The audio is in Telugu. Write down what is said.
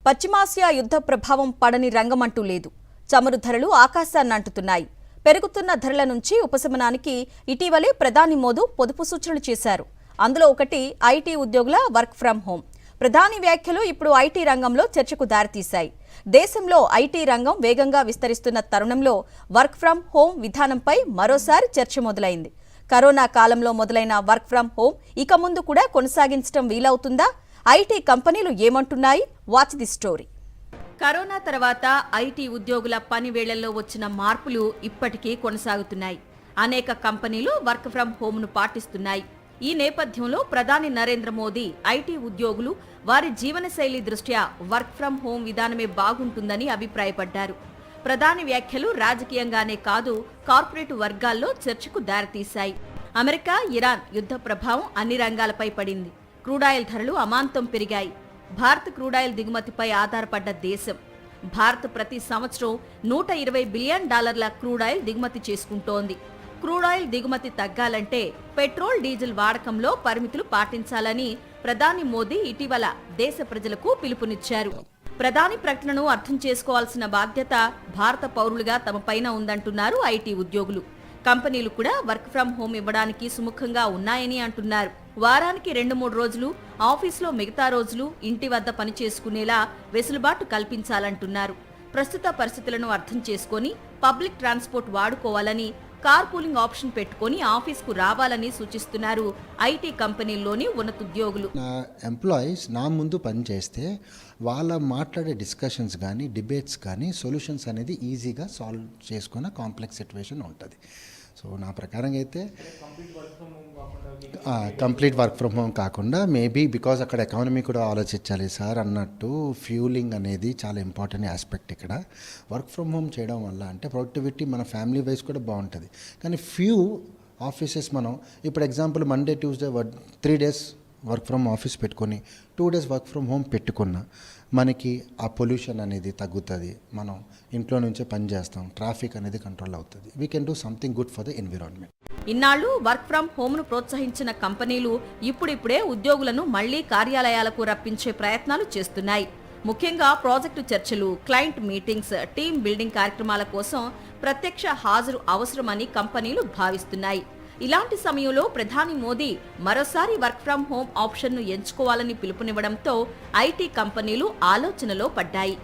పశ్చిమాసియా యుద్ధ ప్రభావం పడని రంగమంటూ లేదు. చమురు ధరలు ఆకాశాన్నంటుతున్నాయి. పెరుగుతున్న ధరల నుంచి ఉపశమనానికి ఇటీవలే ప్రధాని మోదీ పొదుపు సూచనలు చేశారు. అందులో ఒకటి ఐటీ ఉద్యోగుల వర్క్ ఫ్రం హోం. ప్రధాని వ్యాఖ్యలు ఇప్పుడు ఐటీ రంగంలో చర్చకు దారితీశాయి. దేశంలో ఐటీ రంగం వేగంగా విస్తరిస్తున్న తరుణంలో వర్క్ ఫ్రం హోం విధానంపై మరోసారి చర్చ మొదలైంది. కరోనా కాలంలో మొదలైన వర్క్ ఫ్రం హోం ఇక ముందు కూడా కొనసాగించడం వీలవుతుందా? ఐటీ కంపెనీలు ఏమంటున్నాయి? Watch the story. కరోనా తర్వాత ఐటీ ఉద్యోగుల పని వేళల్లో వచ్చిన మార్పులు ఇప్పటికీ కొనసాగుతున్నాయి. అనేక కంపెనీలు వర్క్ ఫ్రం హోంను పాటిస్తున్నాయి. ఈ నేపథ్యంలో ప్రధాని నరేంద్ర మోదీ ఐటీ ఉద్యోగులు వారి జీవనశైలి దృష్ట్యా వర్క్ ఫ్రం హోం విధానమే బాగుంటుందని అభిప్రాయపడ్డారు. ప్రధాని వ్యాఖ్యలు రాజకీయంగానే కాదు, కార్పొరేట్ వర్గాల్లో చర్చకు దారితీశాయి. అమెరికా, ఇరాన్ యుద్ధ ప్రభావం అన్ని రంగాలపై పడింది. క్రూడాయిల్ ధరలు అమాంతం పెరిగాయి. భారత్ క్రూడాయిల్ దిగుమతిపై ఆధారపడ్డ దేశం. భారత్ ప్రతి సంవత్సరం $120 బిలియన్ క్రూడాయిల్ దిగుమతి చేసుకుంటోంది. క్రూడాయిల్ దిగుమతి తగ్గాలంటే పెట్రోల్, డీజిల్ వాడకంలో పరిమితులు పాటించాలని ప్రధాని మోదీ ఇటీవల దేశ ప్రజలకు పిలుపునిచ్చారు. ప్రధాని ప్రకటనను అర్థం చేసుకోవాల్సిన బాధ్యత భారత పౌరులుగా తమపైన ఉందంటున్నారు ఐటీ ఉద్యోగులు. కంపెనీలు కూడా వర్క్ ఫ్రం హోం ఇవ్వడానికి సుముఖంగా ఉన్నాయని అంటున్నారు. వారానికి 2-3 రోజులు ఆఫీసులో, మిగతా రోజులు ఇంటి వద్ద పని చేసుకునేలా వెసులుబాటు కల్పించాలంటున్నారు. ప్రస్తుత పరిస్థితులను అర్థం చేసుకుని పబ్లిక్ ట్రాన్స్పోర్ట్ వాడుకోవాలని, కార్ పూలింగ్ ఆప్షన్ పెట్టుకుని ఆఫీస్కు రావాలని సూచిస్తున్నారు ఐటీ కంపెనీల్లోని ఉన్నతోద్యోగులు. నా ఎంప్లాయీస్ నా ముందు పనిచేస్తే వాళ్ళ మాట్లాడే డిస్కషన్స్ కానీ, డిబేట్స్ కానీ, సొల్యూషన్స్ అనేది ఈజీగా సాల్వ్ చేసుకున్న కాంప్లెక్స్ సిచ్యువేషన్ ఉంటుంది. సో నా ప్రకారంగా అయితే కంప్లీట్ వర్క్ ఫ్రమ్ హోమ్ కాకుండా మేబీ బికాజ్ అక్కడ ఎకానమీ కూడా ఆలోచించాలి సార్ అన్నట్టు ఫ్యూలింగ్ అనేది చాలా ఇంపార్టెంట్ ఆస్పెక్ట్. ఇక్కడ వర్క్ ఫ్రమ్ హోమ్ చేయడం వల్ల అంటే ప్రొడక్టివిటీ మన ఫ్యామిలీ వైజ్ కూడా బాగుంటుంది. కానీ ఫ్యూ ఆఫీసెస్ మనం ఇప్పుడు example Monday, Tuesday 3 days work from office పెట్టుకొని 2 days వర్క్ ఫ్రమ్ హోమ్ పెట్టుకున్న మనకి ఆ పొల్యూషన్ అనేది తగ్గుతుంది. మనం ఇంట్లో నుంచే పని చేస్తాం, ట్రాఫిక్ అనేది కంట్రోల్ అవుతుంది. We can do something good for the environment. ఇన్నాళ్లు వర్క్ ఫ్రం హోమ్ను ప్రోత్సహించిన కంపెనీలు ఇప్పుడిప్పుడే ఉద్యోగులను మళ్లీ కార్యాలయాలకు రప్పించే ప్రయత్నాలు చేస్తున్నాయి. ముఖ్యంగా ప్రాజెక్టు చర్చలు, క్లయింట్ మీటింగ్స్, టీమ్ బిల్డింగ్ కార్యక్రమాల కోసం ప్రత్యక్ష హాజరు అవసరమని కంపెనీలు భావిస్తున్నాయి. ఇలాంటి సమయంలో ప్రధాని మోదీ మరోసారి వర్క్ ఫ్రం హోం ఆప్షన్ను ఎంచుకోవాలని పిలుపునివ్వడంతో ఐటీ కంపెనీలు ఆలోచనలో పడ్డాయి.